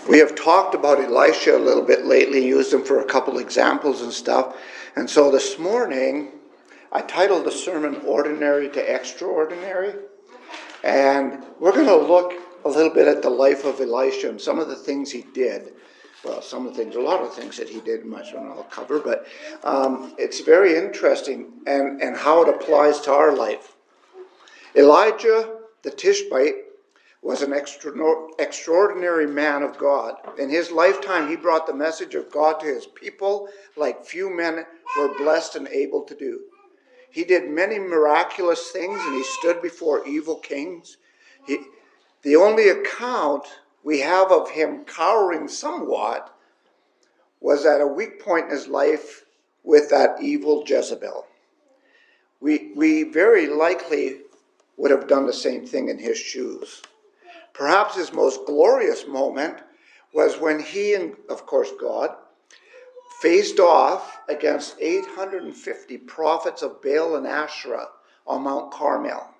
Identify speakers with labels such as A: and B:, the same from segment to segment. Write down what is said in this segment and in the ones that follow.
A: We have talked about Elisha a little bit lately, used him for a couple examples and stuff. And so this morning, I titled the sermon Ordinary to Extraordinary. And we're going to look a little bit at the life of Elisha and some of the things he did. Well, some of the things, a lot of things that he did, much I'll cover, but it's very interesting and how it applies to our life. Elijah the Tishbite was an extraordinary man of God. In his lifetime, he brought the message of God to his people like few men were blessed and able to do. He did many miraculous things, and he stood before evil kings. The only account we have of him cowering somewhat was at a weak point in his life with that evil Jezebel. We very likely would have done the same thing in his shoes. Perhaps his most glorious moment was when he and, of course, God, faced off against 850 prophets of Baal and Asherah on Mount Carmel.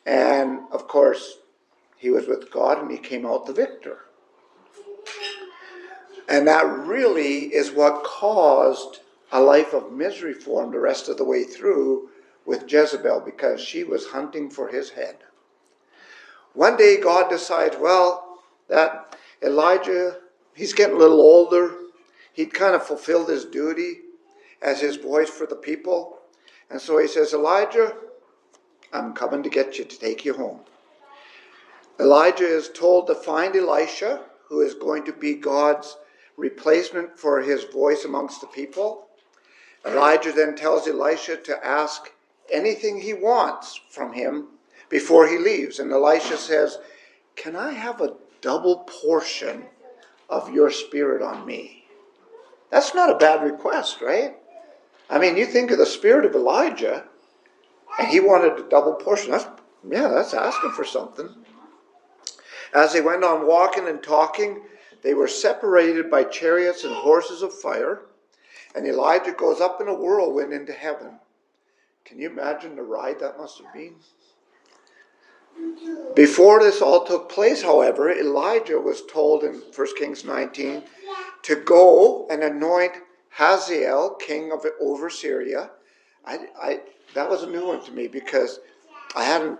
A: And, of course, he was with God and he came out the victor. And that really is what caused a life of misery for him the rest of the way through with Jezebel, because she was hunting for his head. One day God decides, well, that Elijah, he's getting a little older. He'd kind of fulfilled his duty as his voice for the people. And so he says, Elijah, I'm coming to get you, to take you home. Elijah is told to find Elisha, who is going to be God's replacement for his voice amongst the people. Elijah then tells Elisha to ask anything he wants from him before he leaves. And Elisha says, can I have a double portion of your spirit on me? That's not a bad request, right? I mean, you think of the spirit of Elijah, and he wanted a double portion. That's asking for something. As they went on walking and talking, they were separated by chariots and horses of fire, and Elijah goes up in a whirlwind into heaven. Can you imagine the ride that must have been? Before this all took place, however, Elijah was told in 1 Kings 19 to go and anoint Hazael king over Syria. That was a new one to me, because I hadn't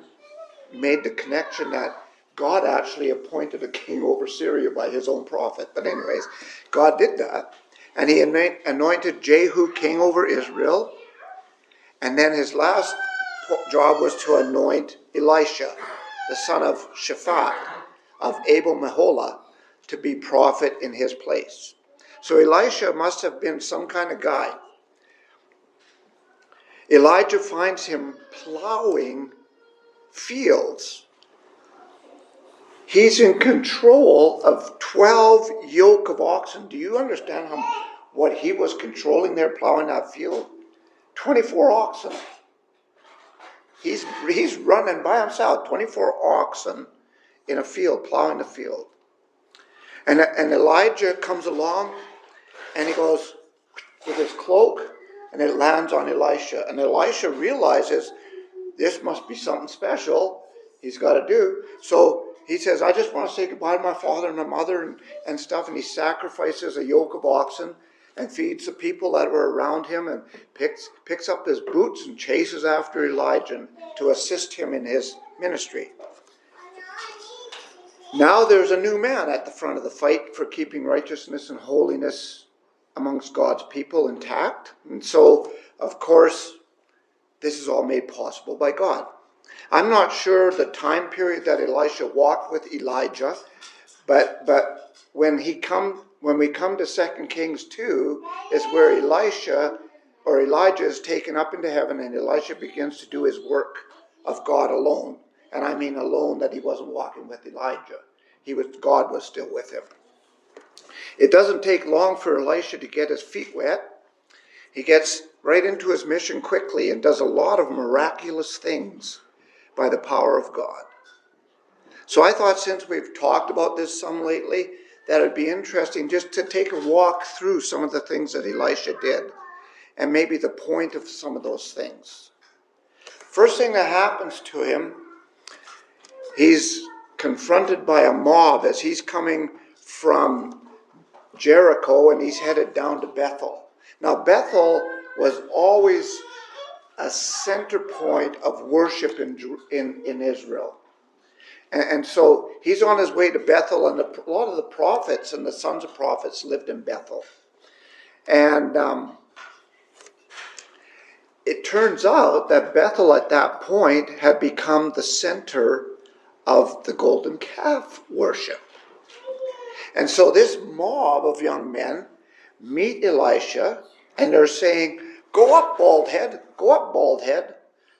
A: made the connection that God actually appointed a king over Syria by his own prophet. But anyways, God did that. And he anointed Jehu king over Israel. And then his last job was to anoint Elisha, the son of Shaphat of Abel-Meholah, to be prophet in his place. So Elisha must have been some kind of guy. Elijah finds him plowing fields. He's in control of 12 yoke of oxen. Do you understand what he was controlling there, plowing that field? 24 oxen. He's running by himself, 24 oxen in a field, plowing the field. And Elijah comes along, and he goes with his cloak, and it lands on Elisha. And Elisha realizes this must be something special he's got to do. So he says, I just want to say goodbye to my father and my mother and stuff. And he sacrifices a yoke of oxen and feeds the people that were around him, and picks up his boots and chases after Elijah to assist him in his ministry. Now there's a new man at the front of the fight for keeping righteousness and holiness amongst God's people intact. And so, of course, this is all made possible by God. I'm not sure the time period that Elisha walked with Elijah, but when we come to 2 Kings 2, is where Elijah is taken up into heaven, and Elisha begins to do his work of God alone. And I mean alone, that he wasn't walking with Elijah. God was still with him. It doesn't take long for Elisha to get his feet wet. He gets right into his mission quickly and does a lot of miraculous things by the power of God. So I thought, since we've talked about this some lately, that it'd be interesting just to take a walk through some of the things that Elisha did, and maybe the point of some of those things. First thing that happens to him, he's confronted by a mob as he's coming from Jericho and he's headed down to Bethel. Now Bethel was always a center point of worship in Israel. And so he's on his way to Bethel, and a lot of the prophets and the sons of prophets lived in Bethel. And it turns out that Bethel at that point had become the center of the golden calf worship. And so this mob of young men meet Elisha, and they're saying, "Go up, bald head, go up, bald head."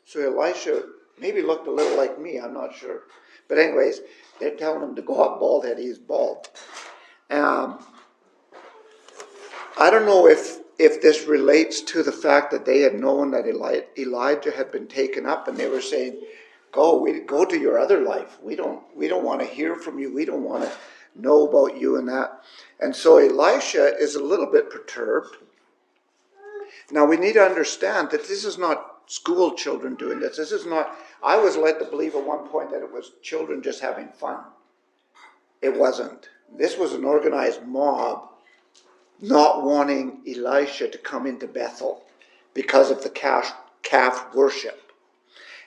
A: So Elisha maybe looked a little like me, I'm not sure. But anyways, they're telling him to go up, bald head, he's bald. I don't know if this relates to the fact that they had known that Elijah had been taken up, and they were saying, go to your other life. We don't want to hear from you. We don't want to know about you and that. And so Elisha is a little bit perturbed. Now we need to understand that this is not school children doing this. This is not, I was led to believe at one point that it was children just having fun. It wasn't. This was an organized mob not wanting Elisha to come into Bethel because of the calf worship.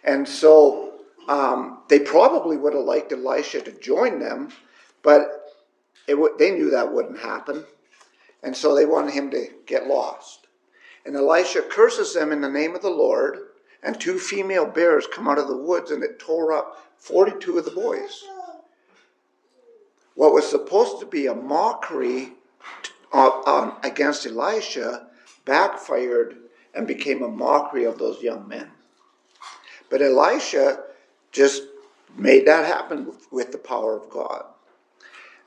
A: And so they probably would have liked Elisha to join them, but they knew that wouldn't happen. And so they wanted him to get lost. And Elisha curses them in the name of the Lord, and 2 female bears come out of the woods, and it tore up 42 of the boys. What was supposed to be a mockery against Elisha backfired and became a mockery of those young men. But Elisha just made that happen with the power of God.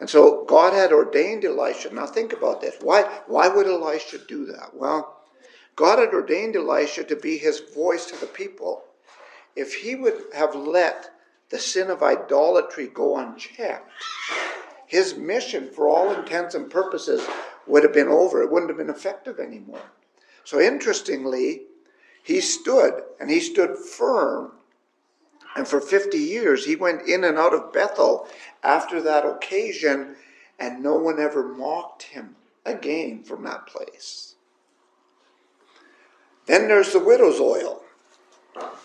A: And so God had ordained Elisha. Now think about this. Why would Elisha do that? Well, God had ordained Elisha to be his voice to the people. If he would have let the sin of idolatry go unchecked, his mission, for all intents and purposes, would have been over. It wouldn't have been effective anymore. So interestingly, he stood firm. And for 50 years, he went in and out of Bethel after that occasion, and no one ever mocked him again from that place. Then there's the widow's oil.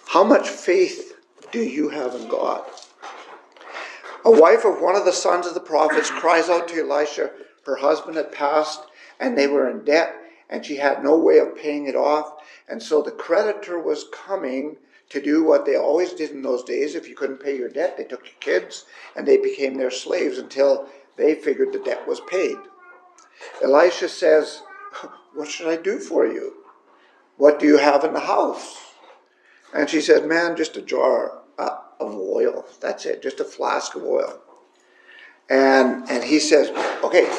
A: How much faith do you have in God? A wife of one of the sons of the prophets cries out to Elisha. Her husband had passed, and they were in debt, and she had no way of paying it off. And so the creditor was coming to do what they always did in those days. If you couldn't pay your debt, they took your kids, and they became their slaves until they figured the debt was paid. Elisha says, "What should I do for you? What do you have in the house?" And she said, "Man, just a jar of oil. That's it, just a flask of oil." And he says, "Okay,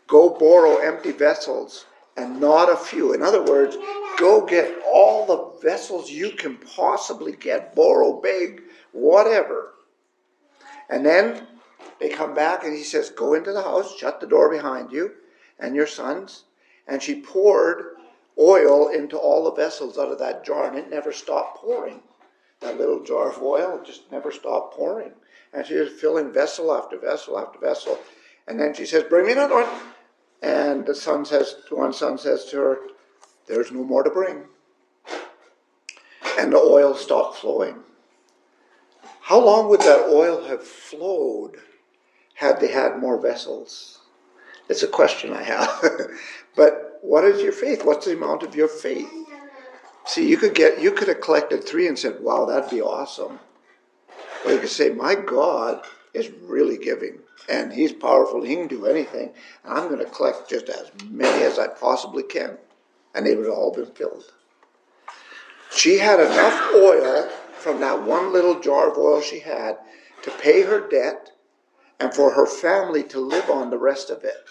A: go borrow empty vessels and not a few." In other words, go get all the vessels you can possibly get, borrow big, whatever. And then they come back and he says, "Go into the house, shut the door behind you and your sons." And she poured oil into all the vessels out of that jar, and it never stopped pouring. That little jar of oil just never stopped pouring. And she was filling vessel after vessel after vessel. And then she says, "Bring me another one." And one son says to her, "There's no more to bring." And the oil stopped flowing. How long would that oil have flowed had they had more vessels? It's a question I have. But what is your faith? What's the amount of your faith? See, you could have collected 3 and said, "Wow, that'd be awesome." Or you could say, "My God is really giving, and he's powerful. He can do anything. And I'm going to collect just as many as I possibly can." And they would have all been filled. She had enough oil from that one little jar of oil she had to pay her debt and for her family to live on the rest of it.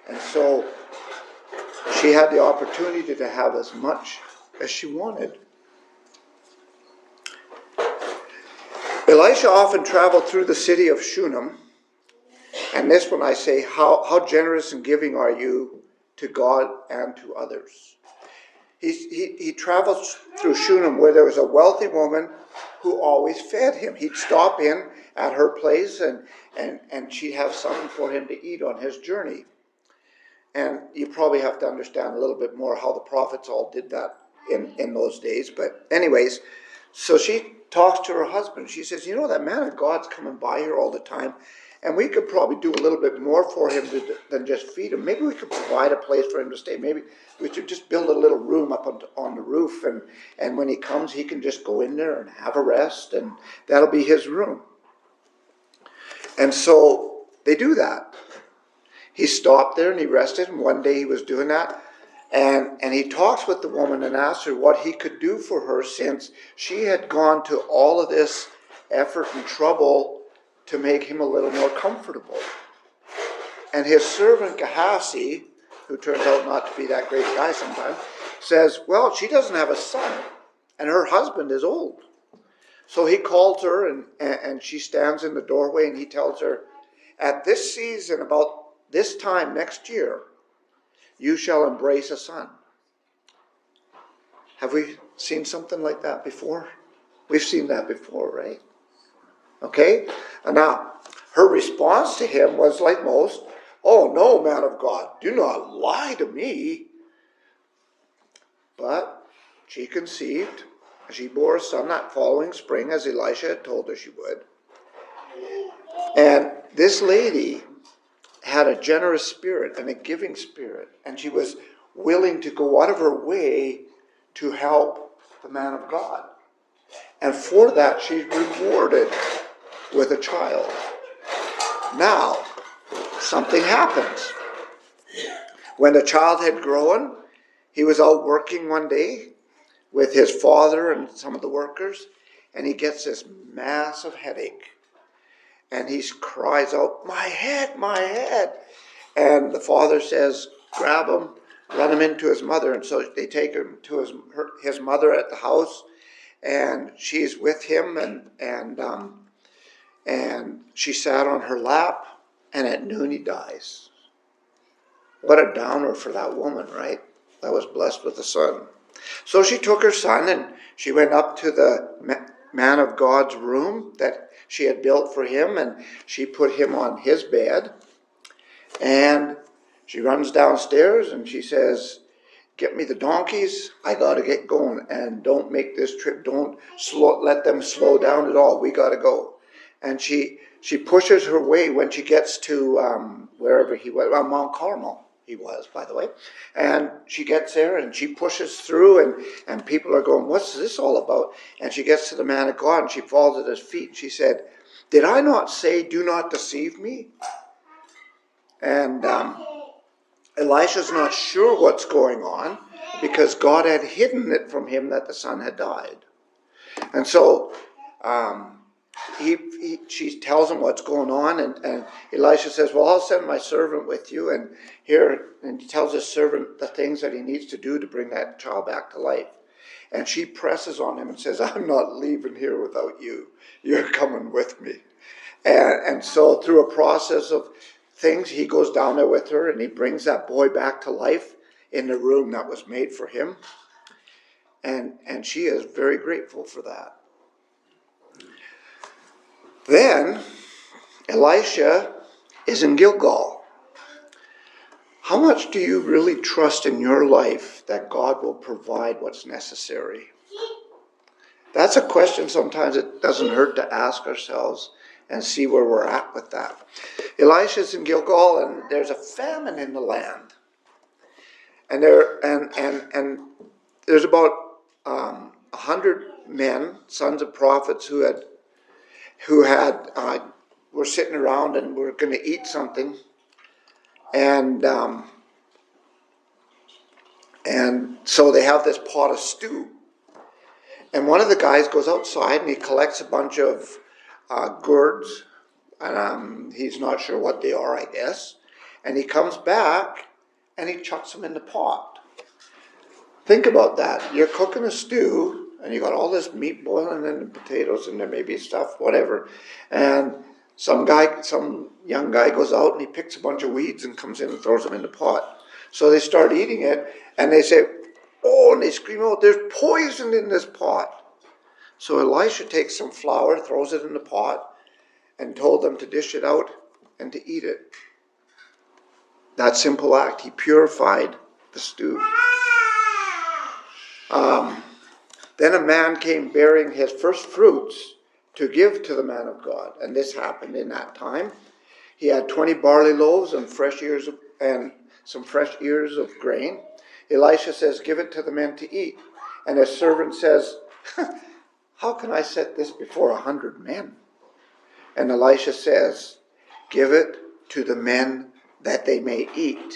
A: And so she had the opportunity to have as much as she wanted. Elisha often traveled through the city of Shunem. And this one I say, how generous and giving are you to God and to others? he travels through Shunem, where there was a wealthy woman who always fed him. He'd stop in at her place, and she'd have something for him to eat on his journey. And you probably have to understand a little bit more how the prophets all did that in those days. But anyways, so she talks to her husband. She says, you know, that man of God's coming by here all the time, and we could probably do a little bit more for him than just feed him. Maybe we could provide a place for him to stay. Maybe we should just build a little room up on the roof, and when he comes, he can just go in there and have a rest, and that'll be his room. And so they do that. He stopped there and he rested, and one day he was doing that. And he talks with the woman and asks her what he could do for her, since she had gone to all of this effort and trouble to make him a little more comfortable. And his servant Gehazi, who turns out not to be that great guy sometimes, says, well, she doesn't have a son, and her husband is old. So he calls her, and she stands in the doorway, and he tells her, at this season, about this time next year, you shall embrace a son. Have we seen something like that before? We've seen that before, right? Okay? And now, her response to him was like most, oh, no, man of God, do not lie to me. But she conceived. She bore a son that following spring, as Elisha had told her she would. And this lady had a generous spirit and a giving spirit, and she was willing to go out of her way to help the man of God. And for that, she's rewarded with a child. Now, something happens. When the child had grown, he was out working one day with his father and some of the workers, and he gets this massive headache. And he cries out, my head, my head. And the father says, grab him, run him into his mother. And so they take him to his mother at the house, and she's with him, and she sat on her lap, and at noon he dies. What a downer for that woman, right? That was blessed with a son. So she took her son, and she went up to the man of God's room that she had built for him, and she put him on his bed, and she runs downstairs and she says, get me the donkeys, I got to get going, and don't make this trip, don't let them slow down at all, we got to go. And she pushes her way when she gets to wherever he was, Mount Carmel he was, by the way, and she gets there and she pushes through, and people are going, what's this all about? And she gets to the man of God and she falls at his feet and she said, did I not say, do not deceive me? And Elisha's not sure what's going on, because God had hidden it from him that the son had died. And so she tells him what's going on, and Elisha says, well, I'll send my servant with you, and he tells his servant the things that he needs to do to bring that child back to life. And she presses on him and says, I'm not leaving here without you. You're coming with me. And so through a process of things, he goes down there with her, and he brings that boy back to life in the room that was made for him. And she is very grateful for that. Then Elisha is in Gilgal. How much do you really trust in your life that God will provide what's necessary? That's a question sometimes it doesn't hurt to ask ourselves and see where we're at with that. Elisha's in Gilgal, and there's a famine in the land. And there's about 100 men, sons of prophets, who were sitting around and were going to eat something, and so they have this pot of stew. And one of the guys goes outside and he collects a bunch of gourds, and he's not sure what they are, I guess. And he comes back and he chucks them in the pot. Think about that. You're cooking a stew, and you got all this meat boiling and the potatoes, and there may be stuff, whatever. And some young guy goes out and he picks a bunch of weeds and comes in and throws them in the pot. So they start eating it, and they say, Oh, and they scream out, there's poison in this pot. So Elisha takes some flour, throws it in the pot, and told them to dish it out and to eat it. That simple act, he purified the stew. Then a man came bearing his first fruits to give to the man of God. And this happened in that time. He had 20 barley loaves and some fresh ears of grain. Elisha says, give it to the men to eat. And his servant says, how can I set this before 100 men? And Elisha says, give it to the men that they may eat.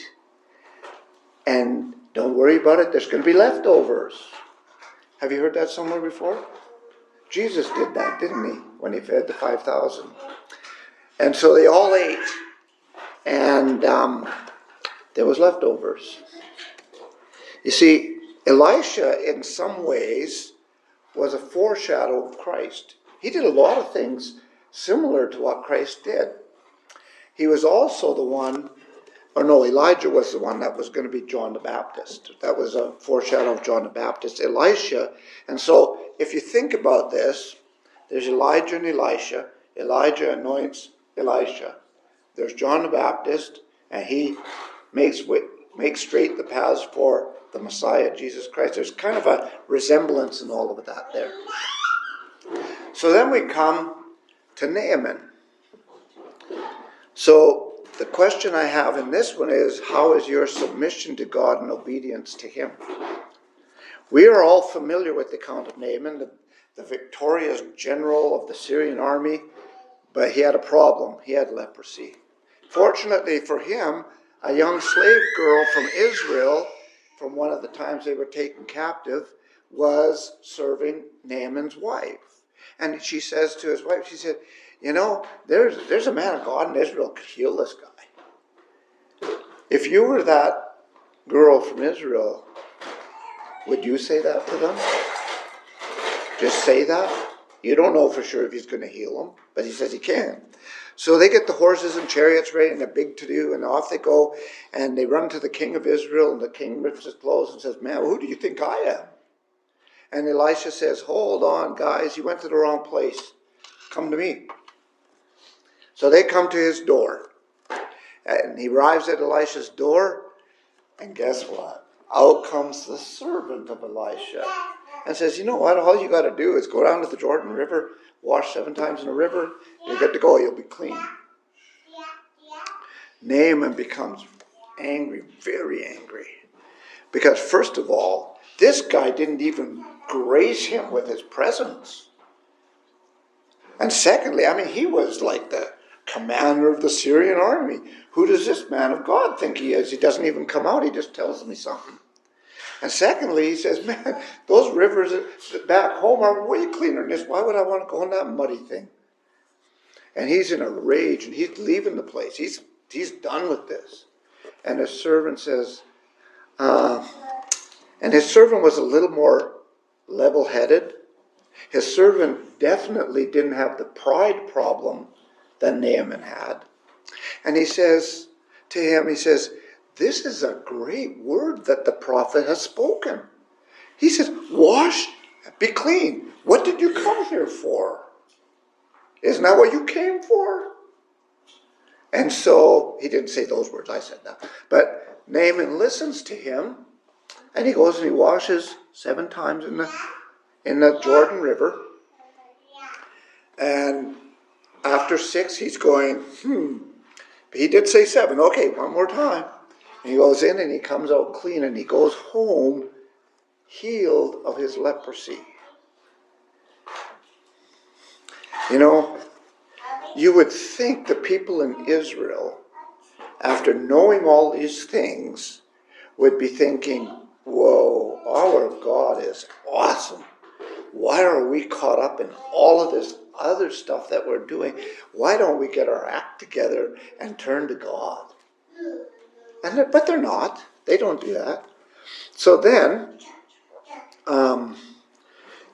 A: And don't worry about it, there's going to be leftovers. Have you heard that somewhere before? Jesus did that, didn't he? When he fed the 5,000. And so they all ate. And there was leftovers. You see, Elisha, in some ways, was a foreshadow of Christ. He did a lot of things similar to what Christ did. He was also the one, Elijah was the one that was going to be John the Baptist. That was a foreshadow of John the Baptist, Elisha. And so, if you think about this, there's Elijah and Elisha. Elijah anoints Elisha. There's John the Baptist, and he makes straight the paths for the Messiah, Jesus Christ. There's kind of a resemblance in all of that there. So then we come to Naaman. So the question I have in this one is, how is your submission to God and obedience to him? We are all familiar with the account of Naaman, the victorious general of the Syrian army, but he had a problem. He had leprosy. Fortunately for him, a young slave girl from Israel, from one of the times they were taken captive, was serving Naaman's wife. And she says to his wife, she said, there's a man of God in Israel could heal this guy. If you were that girl from Israel, would you say that to them? Just say that? You don't know for sure if he's going to heal them, but he says he can. So they get the horses and chariots ready and a big to-do, and off they go, and they run to the king of Israel, and the king rips his clothes and says, man, who do you think I am? And Elisha says, hold on, guys, you went to the wrong place. Come to me. So they come to his door, and he arrives at Elisha's door, and guess what? Out comes the servant of Elisha and says, you know what, all you got to do is go down to the Jordan River, wash 7 times in the river, you're good to go, you'll be clean. Naaman becomes angry, very angry. Because first of all, this guy didn't even grace him with his presence. And secondly, he was like the commander of the Syrian army. Who does this man of God think he is? He doesn't even come out, he just tells me something. And secondly, he says, man, those rivers back home are way cleaner than this. Why would I want to go in that muddy thing? And he's in a rage, and he's leaving the place. He's done with this. And his servant says, and his servant was a little more level-headed. His servant definitely didn't have the pride problem that Naaman had. And he says to him, this is a great word that the prophet has spoken. He says, wash, be clean. What did you come here for? Isn't that what you came for? And so, he didn't say those words, I said that. But Naaman listens to him, and he goes and he washes 7 times in the Jordan River. And after 6, he's going, He did say 7. Okay, one more time. And he goes in and he comes out clean, and he goes home healed of his leprosy. You would think the people in Israel, after knowing all these things, would be thinking, whoa, our God is awesome. Why are we caught up in all of this other stuff that we're doing? Why don't we get our act together and turn to God? But they're not. They don't do that. So then,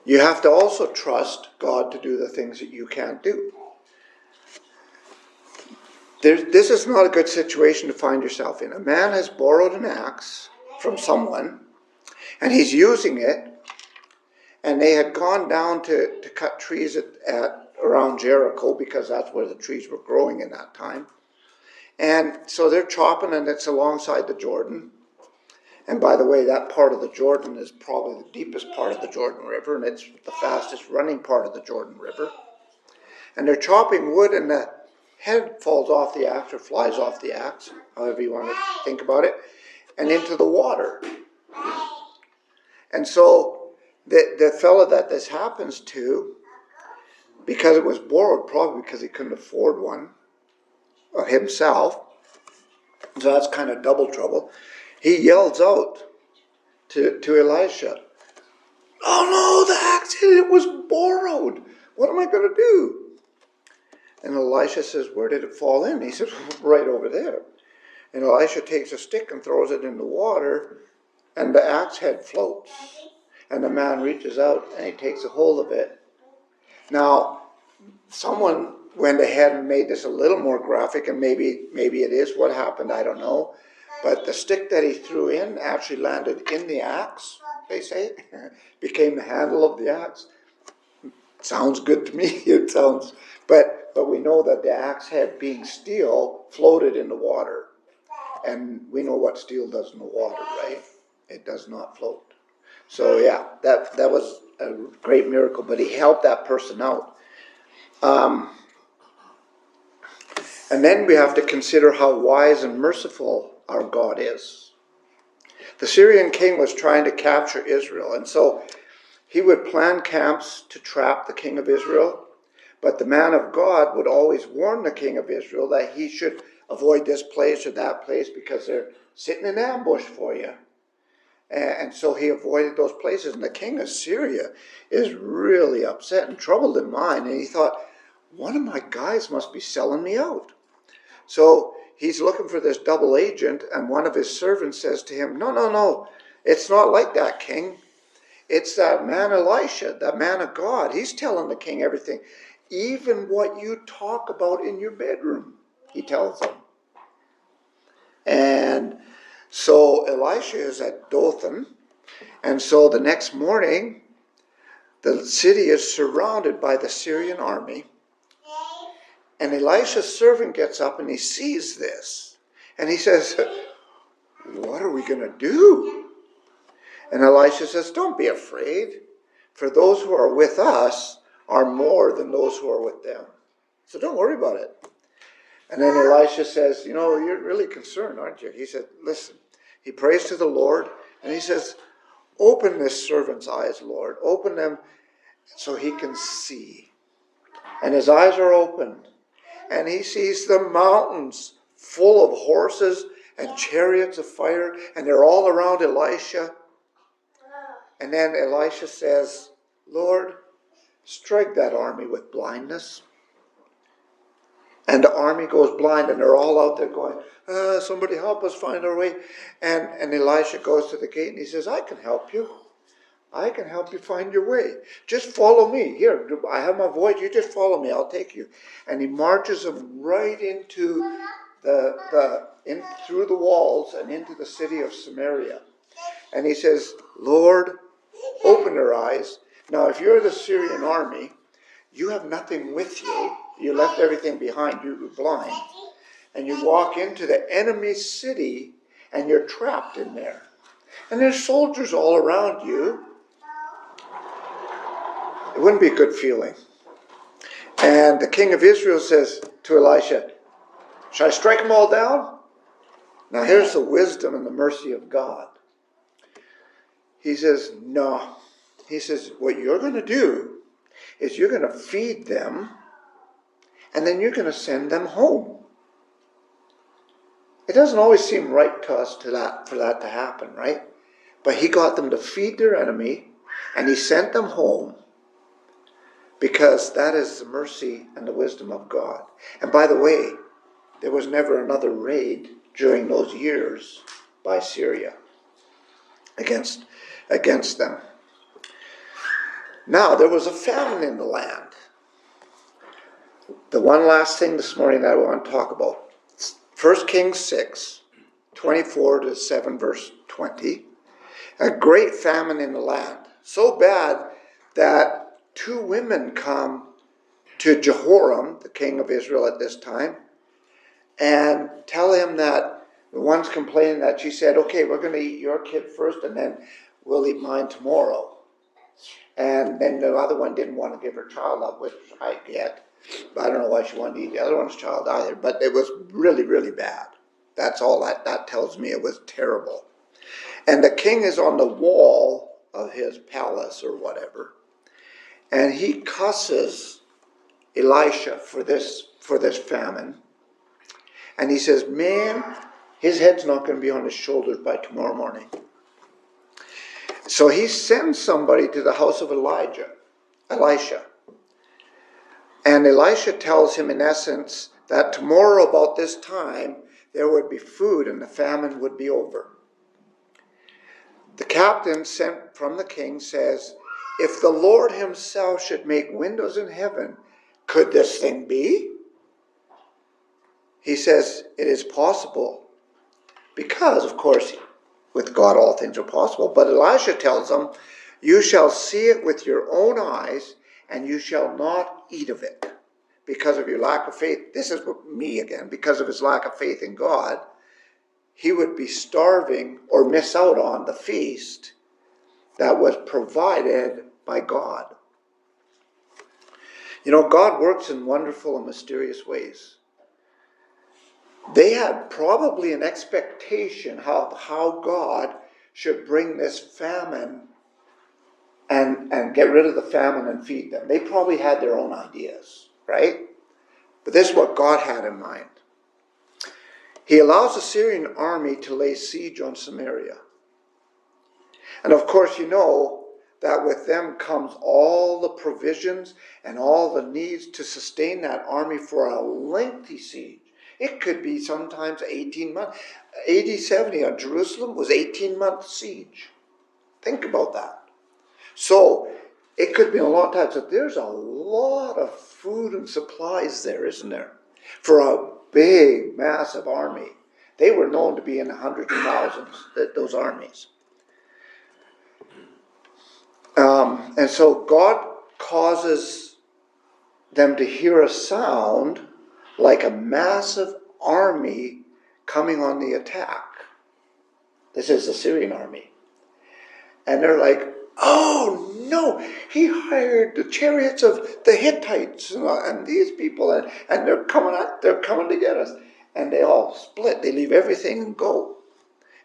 A: you have to also trust God to do the things that you can't do. This is not a good situation to find yourself in. A man has borrowed an axe from someone. And he's using it. And they had gone down to cut trees at around Jericho, because that's where the trees were growing in that time. And so they're chopping, and it's alongside the Jordan. And by the way, that part of the Jordan is probably the deepest part of the Jordan River, and it's the fastest running part of the Jordan River. And they're chopping wood, and the head falls off the axe, or flies off the axe, however you want to think about it, and into the water. And so the fellow that this happens to, because it was borrowed, probably because he couldn't afford one himself, so that's kind of double trouble, he yells out to Elisha, "Oh no, the axe hit, it was borrowed. What am I going to do?" And Elisha says, "Where did it fall in?" He says, "Right over there." And Elisha takes a stick and throws it in the water, and the axe head floats. And the man reaches out and he takes a hold of it. Now, someone went ahead and made this a little more graphic, and maybe it is what happened, I don't know. But the stick that he threw in actually landed in the axe, they say. Became the handle of the axe. Sounds good to me. It sounds, but we know that the axe head, being steel, floated in the water. And we know what steel does in the water, right? It does not float. So yeah, that was a great miracle, but he helped that person out. And then we have to consider how wise and merciful our God is. The Syrian king was trying to capture Israel, and so he would plan camps to trap the king of Israel, but the man of God would always warn the king of Israel that he should avoid this place or that place because they're sitting in ambush for you. And so he avoided those places. And the king of Syria is really upset and troubled in mind. And he thought, one of my guys must be selling me out. So he's looking for this double agent. And one of his servants says to him, no. It's not like that, king. It's that man Elisha, that man of God. He's telling the king everything. Even what you talk about in your bedroom, he tells him. And so Elisha is at Dothan, and so the next morning, the city is surrounded by the Syrian army, and Elisha's servant gets up and he sees this, and he says, "What are we going to do?" And Elisha says, "Don't be afraid, for those who are with us are more than those who are with them. So don't worry about it." And then Elisha says, "You're really concerned, aren't you?" He said, "Listen." He prays to the Lord, and he says, "Open this servant's eyes, Lord. Open them so he can see." And his eyes are opened, and he sees the mountains full of horses and chariots of fire, and they're all around Elisha. And then Elisha says, "Lord, strike that army with blindness." And the army goes blind, and they're all out there going, "Somebody help us find our way." And Elisha goes to the gate, and he says, "I can help you. I can help you find your way. Just follow me. Here, I have my voice. You just follow me. I'll take you." And he marches them right into through the walls and into the city of Samaria. And he says, "Lord, open their eyes." Now, if you're the Syrian army, you have nothing with you. You left everything behind. You were blind. And you walk into the enemy city, and you're trapped in there. And there's soldiers all around you. It wouldn't be a good feeling. And the king of Israel says to Elisha, "Should I strike them all down?" Now here's the wisdom and the mercy of God. He says, "No." He says, "What you're going to do is you're going to feed them, and then you're going to send them home." It doesn't always seem right to us for that to happen, right? But he got them to feed their enemy, and he sent them home, because that is the mercy and the wisdom of God. And by the way, there was never another raid during those years by Syria against them. Now, there was a famine in the land. The one last thing this morning that I want to talk about. 1 Kings 6, 24 to 7 verse 20. A great famine in the land. So bad that 2 women come to Jehoram, the king of Israel at this time, and tell him that the one's complaining that she said, okay, we're going to eat your kid first and then we'll eat mine tomorrow. And then the other one didn't want to give her child up, which I get. But I don't know why she wanted to eat the other one's child either. But it was really, really bad. That's all that tells me. It was terrible. And the king is on the wall of his palace or whatever. And he cusses Elisha for this famine. And he says, man, his head's not going to be on his shoulders by tomorrow morning. So he sends somebody to the house of Elisha. And Elisha tells him, in essence, that tomorrow about this time, there would be food and the famine would be over. The captain sent from the king says, if the Lord himself should make windows in heaven, could this thing be? He says, it is possible. Because, of course, with God all things are possible. But Elisha tells them, you shall see it with your own eyes, and you shall not eat of it. Because of your lack of faith, this is me again, because of his lack of faith in God, he would be starving or miss out on the feast that was provided by God. You know, God works in wonderful and mysterious ways. They had probably an expectation of how God should bring this famine and get rid of the famine and feed them. They probably had their own ideas, right? But this is what God had in mind. He allows the Syrian army to lay siege on Samaria. And of course, you know that with them comes all the provisions and all the needs to sustain that army for a lengthy siege. It could be sometimes 18 months. AD 70 on Jerusalem was 18-month siege. Think about that. So it could be a long time. So there's a lot of food and supplies there, isn't there? For a big, massive army. They were known to be in the hundreds of thousands, those armies. And so God causes them to hear a sound like a massive army coming on the attack. This is the Syrian army. And they're like, oh no, he hired the chariots of the Hittites and these people, and they're coming to get us. And they all split. They leave everything and go.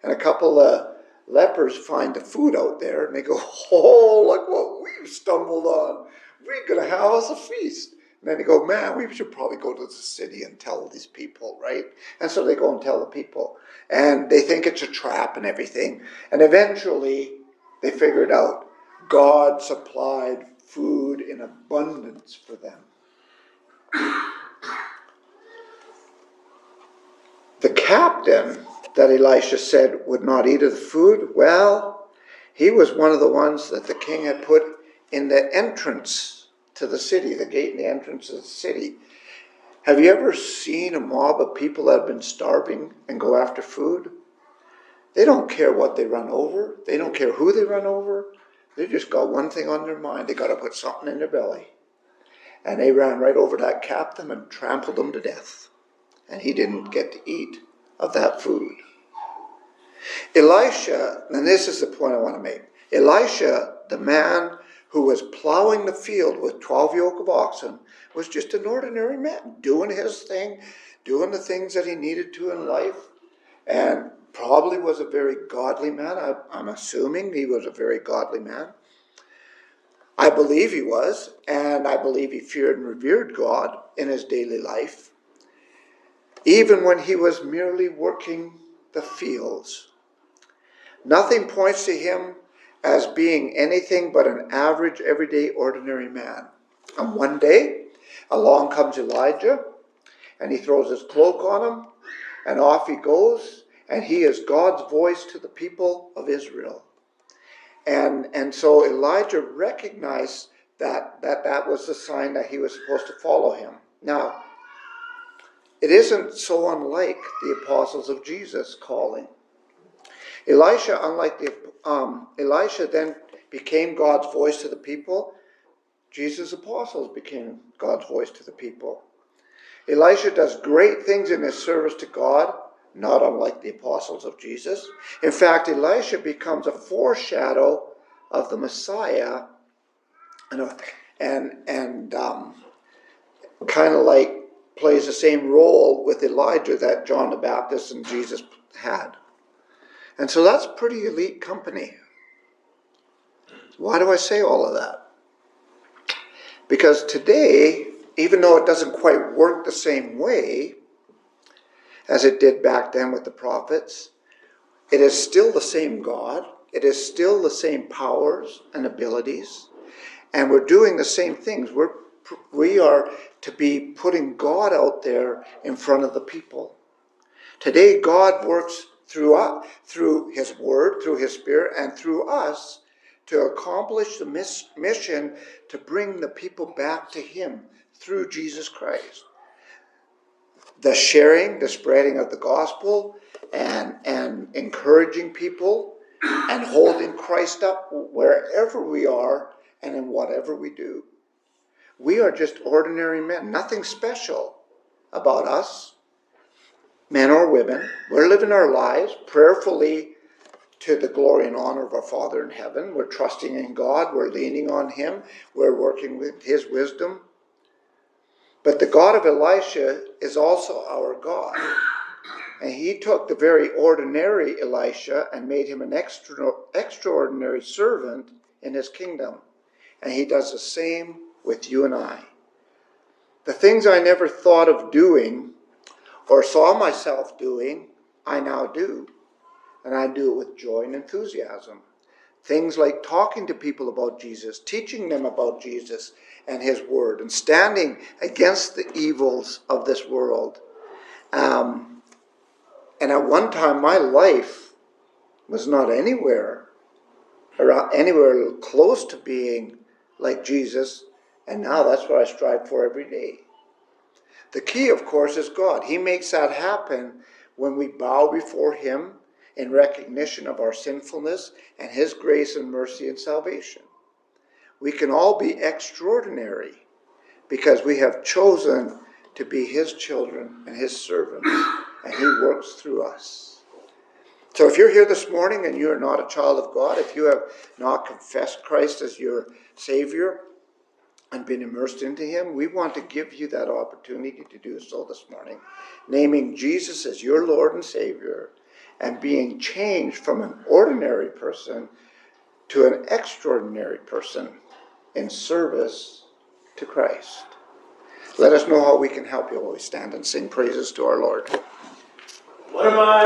A: And a couple of lepers find the food out there, and they go, oh, look what we've stumbled on. We're going to have us a feast. And then they go, man, we should probably go to the city and tell these people, right? And so they go and tell the people. And they think it's a trap and everything. And eventually, they figured out God supplied food in abundance for them. The captain that Elisha said would not eat of the food, well, he was one of the ones that the king had put in the entrance to the city, the gate and the entrance of the city. Have you ever seen a mob of people that have been starving and go after food? They don't care what they run over. They don't care who they run over. They just got one thing on their mind. They got to put something in their belly. And they ran right over that captain and trampled him to death. And he didn't get to eat of that food. Elisha, and this is the point I want to make. Elisha, the man who was plowing the field with 12 yoke of oxen, was just an ordinary man, doing his thing, doing the things that he needed to in life, and probably was a very godly man. I'm assuming he was a very godly man. I believe he was, and I believe he feared and revered God in his daily life, even when he was merely working the fields. Nothing points to him as being anything but an average, everyday, ordinary man. And one day, along comes Elijah, and he throws his cloak on him, and off he goes, and he is God's voice to the people of Israel. And so Elijah recognized that was the sign that he was supposed to follow him. Now, it isn't so unlike the apostles of Jesus calling. Elisha, Elisha then became God's voice to the people. Jesus' apostles became God's voice to the people. Elisha does great things in his service to God, not unlike the apostles of Jesus. In fact, Elisha becomes a foreshadow of the Messiah, and kind of like plays the same role with Elijah that John the Baptist and Jesus had. And so that's pretty elite company. Why do I say all of that? Because today, even though it doesn't quite work the same way as it did back then with the prophets, it is still the same God. It is still the same powers and abilities. And we're doing the same things. We are to be putting God out there in front of the people. Today, God works through His Word, through His Spirit, and through us to accomplish the mission to bring the people back to Him through Jesus Christ. The sharing, the spreading of the gospel, and encouraging people, and holding Christ up wherever we are and in whatever we do. We are just ordinary men, nothing special about us, men or women. We're living our lives prayerfully to the glory and honor of our Father in heaven. We're trusting in God. We're leaning on Him. We're working with His wisdom. But the God of Elisha is also our God. And He took the very ordinary Elisha and made him an extraordinary servant in His kingdom. And He does the same with you and I. The things I never thought of doing or saw myself doing, I now do. And I do it with joy and enthusiasm. Things like talking to people about Jesus, teaching them about Jesus and His Word, and standing against the evils of this world. And at one time, my life was not anywhere close to being like Jesus, and now that's what I strive for every day. The key, of course, is God. He makes that happen when we bow before Him in recognition of our sinfulness and His grace and mercy and salvation. We can all be extraordinary because we have chosen to be His children and His servants, and He works through us. So if you're here this morning and you are not a child of God, if you have not confessed Christ as your Savior and been immersed into Him, we want to give you that opportunity to do so this morning, naming Jesus as your Lord and Savior, and being changed from an ordinary person to an extraordinary person in service to Christ. Let us know how we can help you while we stand and sing praises to our Lord. What am I?